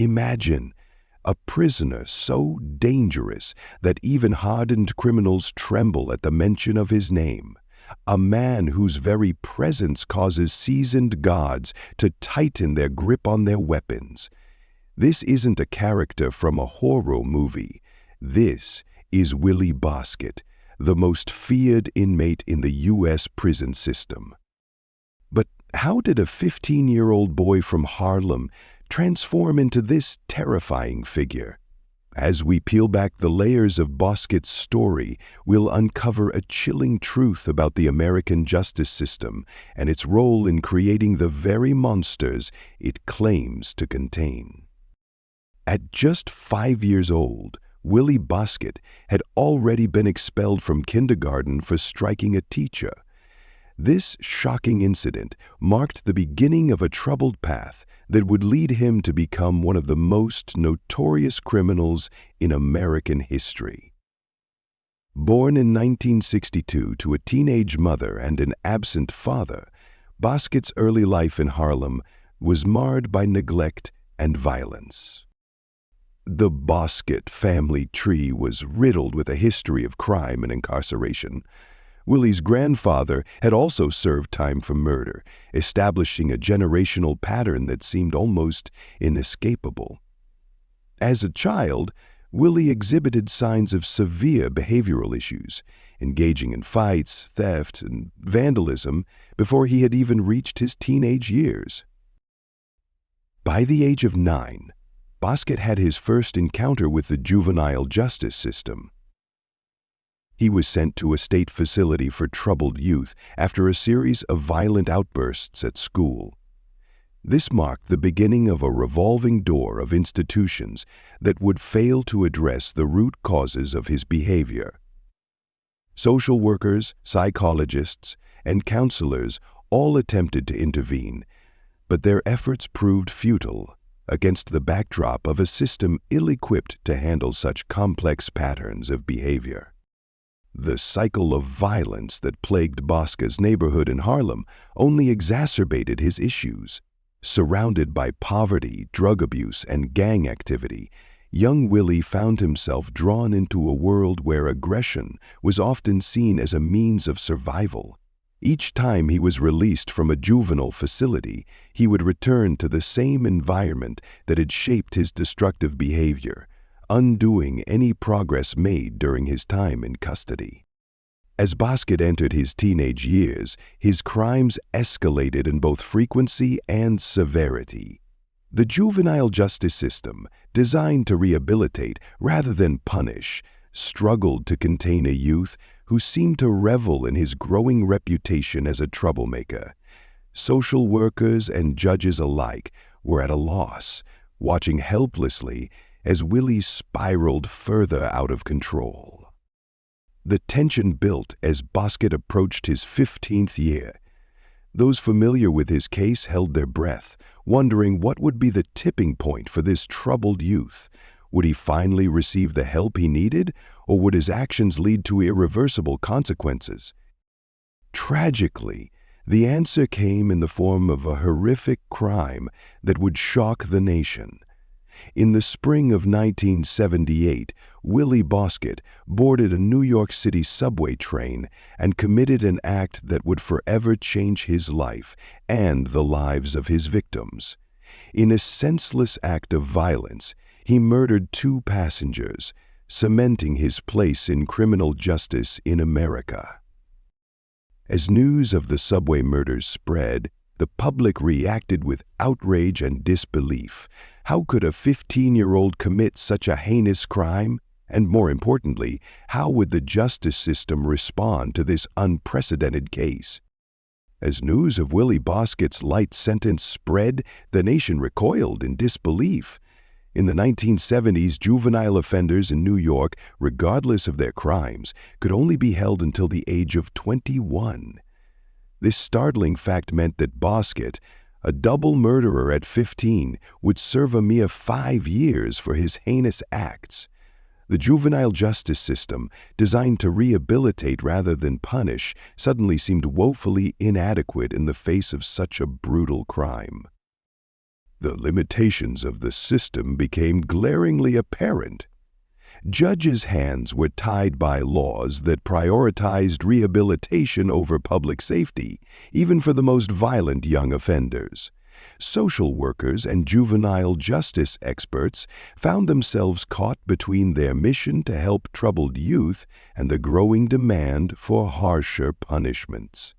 Imagine a prisoner so dangerous that even hardened criminals tremble at the mention of his name. A man whose very presence causes seasoned guards to tighten their grip on their weapons. This isn't a character from a horror movie. This is Willie Bosket, the most feared inmate in the U.S. prison system. But how did a 15-year-old boy from Harlem transform into this terrifying figure? As we peel back the layers of Bosket's story, we'll uncover a chilling truth about the American justice system and its role in creating the very monsters it claims to contain. At just 5 years old, Willie Bosket had already been expelled from kindergarten for striking a teacher. This shocking incident marked the beginning of a troubled path that would lead him to become one of the most notorious criminals in American history. Born in 1962 to a teenage mother and an absent father, Bosket's early life in Harlem was marred by neglect and violence. The Bosket family tree was riddled with a history of crime and incarceration. Willie's grandfather had also served time for murder, establishing a generational pattern that seemed almost inescapable. As a child, Willie exhibited signs of severe behavioral issues, engaging in fights, theft, and vandalism before he had even reached his teenage years. By the age of 9, Bosket had his first encounter with the juvenile justice system. He was sent to a state facility for troubled youth after a series of violent outbursts at school. This marked the beginning of a revolving door of institutions that would fail to address the root causes of his behavior. Social workers, psychologists, and counselors all attempted to intervene, but their efforts proved futile against the backdrop of a system ill-equipped to handle such complex patterns of behavior. The cycle of violence that plagued Bosket's neighborhood in Harlem only exacerbated his issues. Surrounded by poverty, drug abuse, and gang activity, young Willie found himself drawn into a world where aggression was often seen as a means of survival. Each time he was released from a juvenile facility, he would return to the same environment that had shaped his destructive behavior, undoing any progress made during his time in custody. As Bosket entered his teenage years, his crimes escalated in both frequency and severity. The juvenile justice system, designed to rehabilitate rather than punish, struggled to contain a youth who seemed to revel in his growing reputation as a troublemaker. Social workers and judges alike were at a loss, watching helplessly as Willie spiraled further out of control. The tension built as Bosket approached his 15th year. Those familiar with his case held their breath, wondering what would be the tipping point for this troubled youth. Would he finally receive the help he needed, or would his actions lead to irreversible consequences? Tragically, the answer came in the form of a horrific crime that would shock the nation. In the spring of 1978, Willie Bosket boarded a New York City subway train and committed an act that would forever change his life and the lives of his victims. In a senseless act of violence, he murdered 2 passengers, cementing his place in criminal justice in America. As news of the subway murders spread, the public reacted with outrage and disbelief. How could a 15-year-old commit such a heinous crime? And more importantly, how would the justice system respond to this unprecedented case? As news of Willie Bosket's light sentence spread, the nation recoiled in disbelief. In the 1970s, juvenile offenders in New York, regardless of their crimes, could only be held until the age of 21. This startling fact meant that Bosket, a double murderer at 15, would serve a mere 5 years for his heinous acts. The juvenile justice system, designed to rehabilitate rather than punish, suddenly seemed woefully inadequate in the face of such a brutal crime. The limitations of the system became glaringly apparent. Judges' hands were tied by laws that prioritized rehabilitation over public safety, even for the most violent young offenders. Social workers and juvenile justice experts found themselves caught between their mission to help troubled youth and the growing demand for harsher punishments.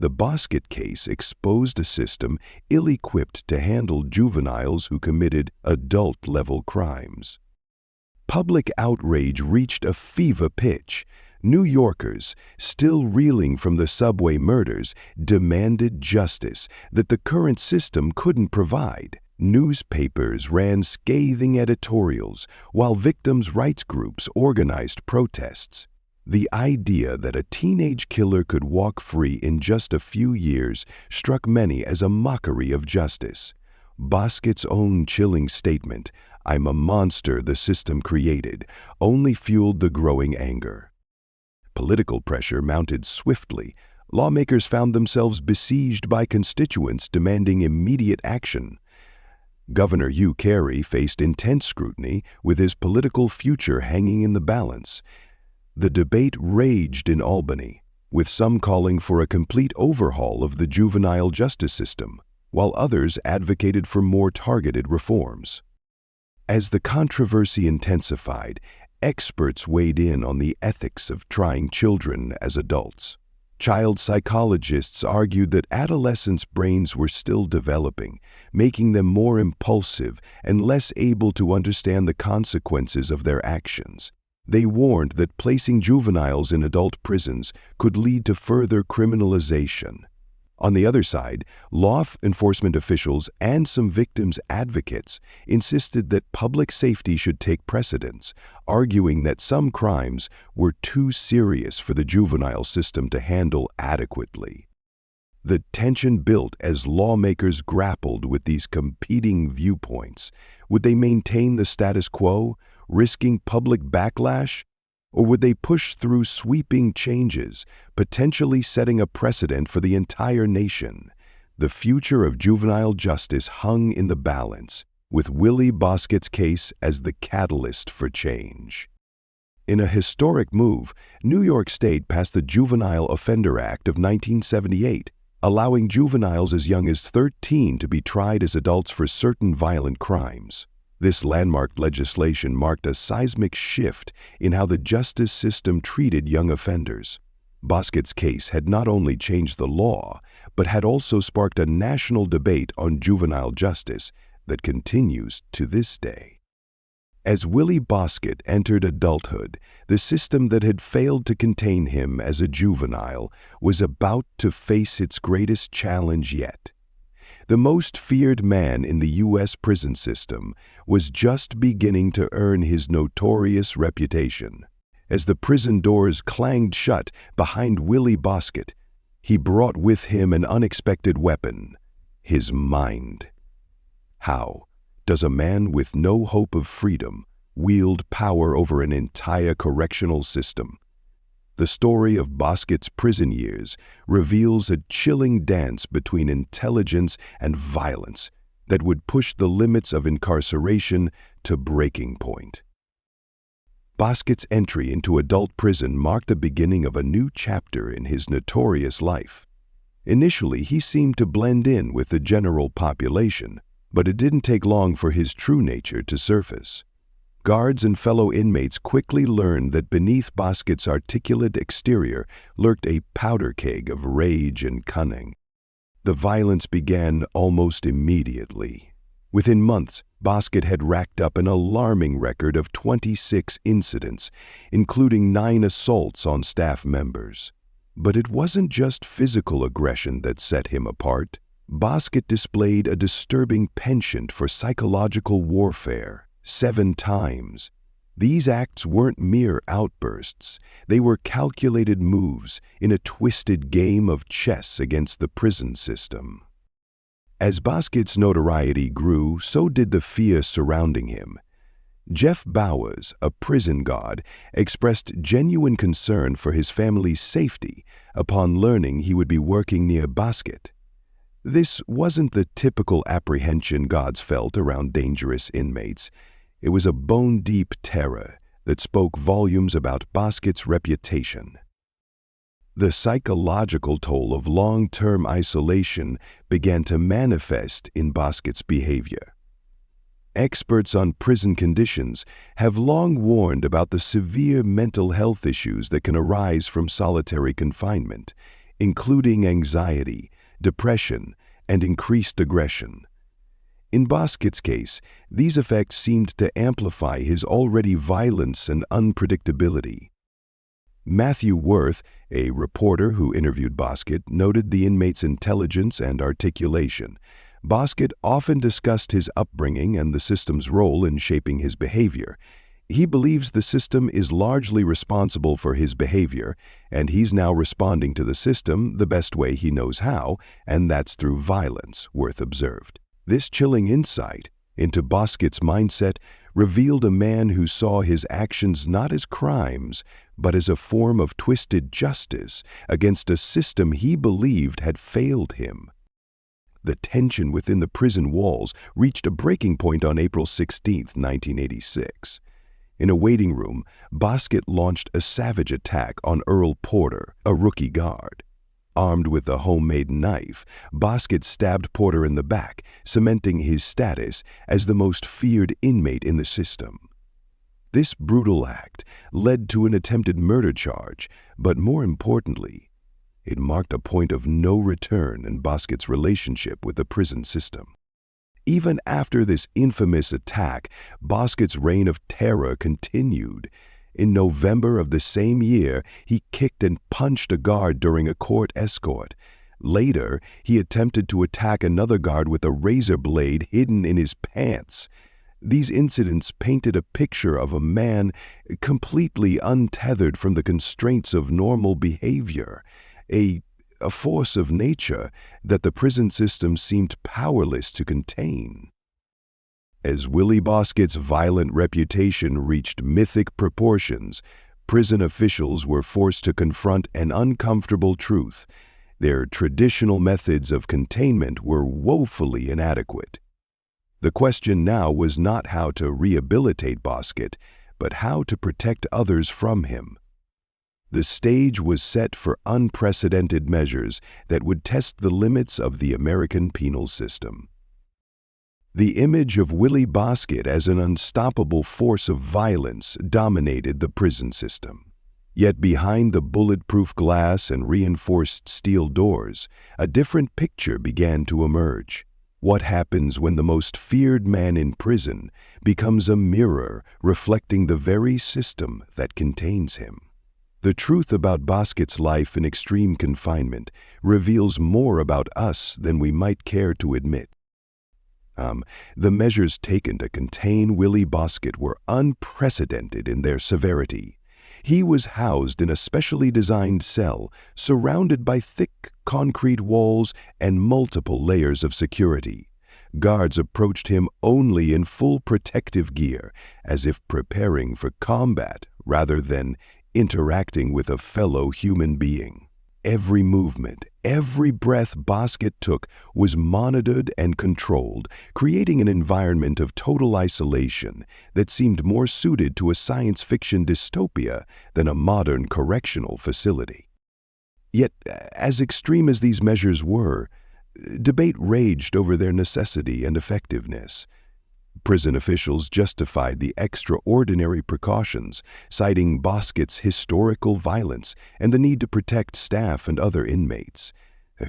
The Bosket case exposed a system ill-equipped to handle juveniles who committed adult-level crimes. Public outrage reached a fever pitch. New Yorkers, still reeling from the subway murders, demanded justice that the current system couldn't provide. Newspapers ran scathing editorials, while victims' rights groups organized protests. The idea that a teenage killer could walk free in just a few years struck many as a mockery of justice. Bosket's own chilling statement, "I'm a monster the system created," only fueled the growing anger. Political pressure mounted swiftly. Lawmakers found themselves besieged by constituents demanding immediate action. Governor Hugh Carey faced intense scrutiny, with his political future hanging in the balance. The debate raged in Albany, with some calling for a complete overhaul of the juvenile justice system, while others advocated for more targeted reforms. As the controversy intensified, experts weighed in on the ethics of trying children as adults. Child psychologists argued that adolescents' brains were still developing, making them more impulsive and less able to understand the consequences of their actions. They warned that placing juveniles in adult prisons could lead to further criminalization. On the other side, law enforcement officials and some victims' advocates insisted that public safety should take precedence, arguing that some crimes were too serious for the juvenile system to handle adequately. The tension built as lawmakers grappled with these competing viewpoints. Would they maintain the status quo, risking public backlash? Or would they push through sweeping changes, potentially setting a precedent for the entire nation? The future of juvenile justice hung in the balance, with Willie Bosket's case as the catalyst for change. In a historic move, New York State passed the Juvenile Offender Act of 1978, allowing juveniles as young as 13 to be tried as adults for certain violent crimes. This landmark legislation marked a seismic shift in how the justice system treated young offenders. Bosket's case had not only changed the law, but had also sparked a national debate on juvenile justice that continues to this day. As Willie Bosket entered adulthood, the system that had failed to contain him as a juvenile was about to face its greatest challenge yet. The most feared man in the U.S. prison system was just beginning to earn his notorious reputation. As the prison doors clanged shut behind Willie Bosket, he brought with him an unexpected weapon: his mind. How does a man with no hope of freedom wield power over an entire correctional system? The story of Bosket's prison years reveals a chilling dance between intelligence and violence that would push the limits of incarceration to breaking point. Bosket's entry into adult prison marked the beginning of a new chapter in his notorious life. Initially, he seemed to blend in with the general population, but it didn't take long for his true nature to surface. Guards and fellow inmates quickly learned that beneath Bosket's articulate exterior lurked a powder keg of rage and cunning. The violence began almost immediately. Within months, Bosket had racked up an alarming record of 26 incidents, including 9 assaults on staff members. But it wasn't just physical aggression that set him apart. Bosket displayed a disturbing penchant for psychological warfare. 7 times. These acts weren't mere outbursts. They were calculated moves in a twisted game of chess against the prison system. As Bosket's notoriety grew, so did the fear surrounding him. Jeff Bowers, a prison guard, expressed genuine concern for his family's safety upon learning he would be working near Bosket. This wasn't the typical apprehension guards felt around dangerous inmates. It was a bone-deep terror that spoke volumes about Bosket's reputation. The psychological toll of long-term isolation began to manifest in Bosket's behavior. Experts on prison conditions have long warned about the severe mental health issues that can arise from solitary confinement, including anxiety, depression, and increased aggression. In Bosket's case, these effects seemed to amplify his already violence and unpredictability. Matthew Worth, a reporter who interviewed Bosket, noted the inmate's intelligence and articulation. Bosket often discussed his upbringing and the system's role in shaping his behavior. He believes the system is largely responsible for his behavior, and he's now responding to the system the best way he knows how, and that's through violence, Worth observed. This chilling insight into Bosket's mindset revealed a man who saw his actions not as crimes, but as a form of twisted justice against a system he believed had failed him. The tension within the prison walls reached a breaking point on April 16, 1986. In a waiting room, Bosket launched a savage attack on Earl Porter, a rookie guard. Armed with a homemade knife, Bosket stabbed Porter in the back, cementing his status as the most feared inmate in the system. This brutal act led to an attempted murder charge, but more importantly, it marked a point of no return in Bosket's relationship with the prison system. Even after this infamous attack, Bosket's reign of terror continued. In November of the same year, he kicked and punched a guard during a court escort. Later, he attempted to attack another guard with a razor blade hidden in his pants. These incidents painted a picture of a man completely untethered from the constraints of normal behavior, a force of nature that the prison system seemed powerless to contain. As Willie Bosket's violent reputation reached mythic proportions, prison officials were forced to confront an uncomfortable truth. Their traditional methods of containment were woefully inadequate. The question now was not how to rehabilitate Bosket, but how to protect others from him. The stage was set for unprecedented measures that would test the limits of the American penal system. The image of Willie Bosket as an unstoppable force of violence dominated the prison system. Yet behind the bulletproof glass and reinforced steel doors, a different picture began to emerge. What happens when the most feared man in prison becomes a mirror reflecting the very system that contains him? The truth about Bosket's life in extreme confinement reveals more about us than we might care to admit. The measures taken to contain Willie Bosket were unprecedented in their severity. He was housed in a specially designed cell, surrounded by thick concrete walls and multiple layers of security. Guards approached him only in full protective gear, as if preparing for combat rather than interacting with a fellow human being. Every movement, every breath Bosket took was monitored and controlled, creating an environment of total isolation that seemed more suited to a science fiction dystopia than a modern correctional facility. Yet, as extreme as these measures were, debate raged over their necessity and effectiveness. Prison officials justified the extraordinary precautions, citing Bosket's historical violence and the need to protect staff and other inmates.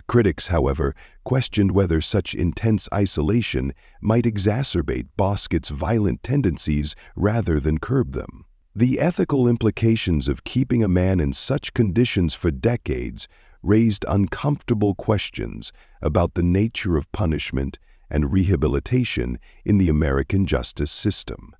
Critics, however, questioned whether such intense isolation might exacerbate Bosket's violent tendencies rather than curb them. The ethical implications of keeping a man in such conditions for decades raised uncomfortable questions about the nature of punishment and rehabilitation in the American justice system.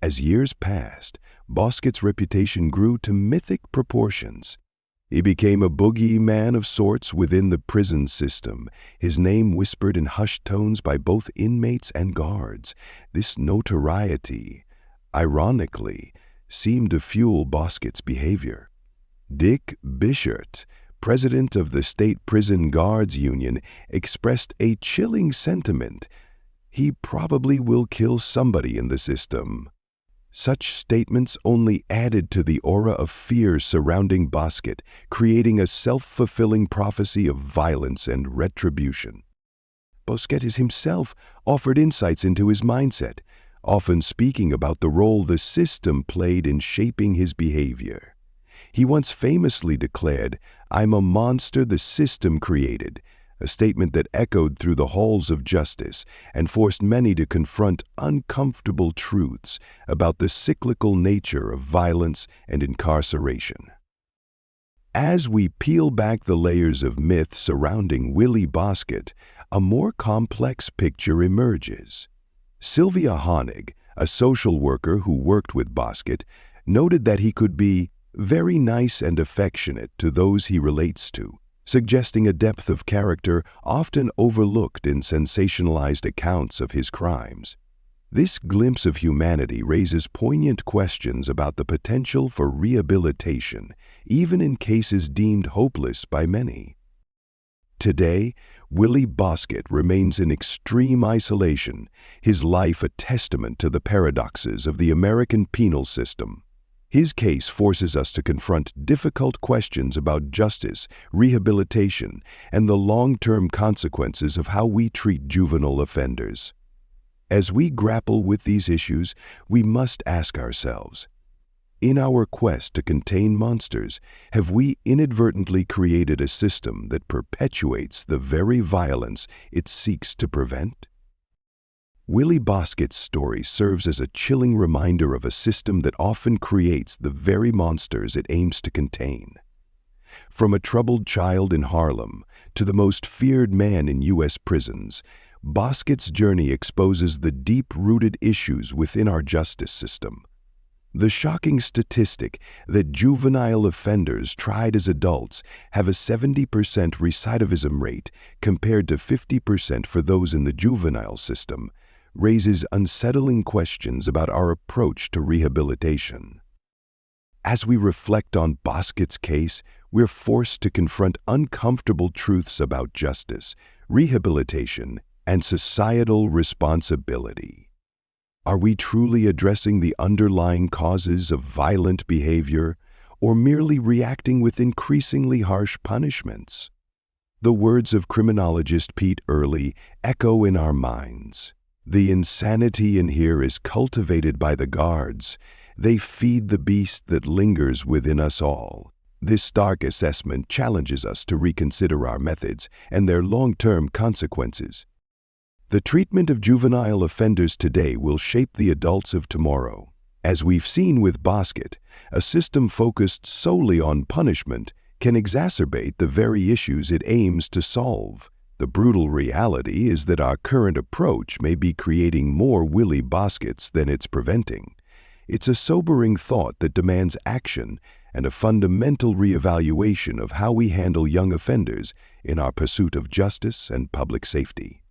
As years passed, Bosket's reputation grew to mythic proportions. He became a boogeyman of sorts within the prison system, his name whispered in hushed tones by both inmates and guards. This notoriety, ironically, seemed to fuel Bosket's behavior. Dick Bichert, president of the State Prison Guards Union, expressed a chilling sentiment: "He probably will kill somebody in the system." Such statements only added to the aura of fear surrounding Bosket, creating a self-fulfilling prophecy of violence and retribution. Bosket himself offered insights into his mindset, often speaking about the role the system played in shaping his behavior. He once famously declared, "I'm a monster the system created," a statement that echoed through the halls of justice and forced many to confront uncomfortable truths about the cyclical nature of violence and incarceration. As we peel back the layers of myth surrounding Willie Bosket, a more complex picture emerges. Sylvia Honig, a social worker who worked with Bosket, noted that he could be very nice and affectionate to those he relates to, suggesting a depth of character often overlooked in sensationalized accounts of his crimes. This glimpse of humanity raises poignant questions about the potential for rehabilitation, even in cases deemed hopeless by many. Today, Willie Bosket remains in extreme isolation, his life a testament to the paradoxes of the American penal system. His case forces us to confront difficult questions about justice, rehabilitation, and the long-term consequences of how we treat juvenile offenders. As we grapple with these issues, we must ask ourselves, in our quest to contain monsters, have we inadvertently created a system that perpetuates the very violence it seeks to prevent? Willie Bosket's story serves as a chilling reminder of a system that often creates the very monsters it aims to contain. From a troubled child in Harlem to the most feared man in U.S. prisons, Bosket's journey exposes the deep-rooted issues within our justice system. The shocking statistic that juvenile offenders tried as adults have a 70% recidivism rate compared to 50% for those in the juvenile system raises unsettling questions about our approach to rehabilitation. As we reflect on Bosket's case, we're forced to confront uncomfortable truths about justice, rehabilitation, and societal responsibility. Are we truly addressing the underlying causes of violent behavior, or merely reacting with increasingly harsh punishments? The words of criminologist Pete Early echo in our minds. "The insanity in here is cultivated by the guards. They feed the beast that lingers within us all." This stark assessment challenges us to reconsider our methods and their long-term consequences. The treatment of juvenile offenders today will shape the adults of tomorrow. As we've seen with Bosket, a system focused solely on punishment can exacerbate the very issues it aims to solve. The brutal reality is that our current approach may be creating more Willie Boskets than it's preventing. It's a sobering thought that demands action and a fundamental reevaluation of how we handle young offenders in our pursuit of justice and public safety.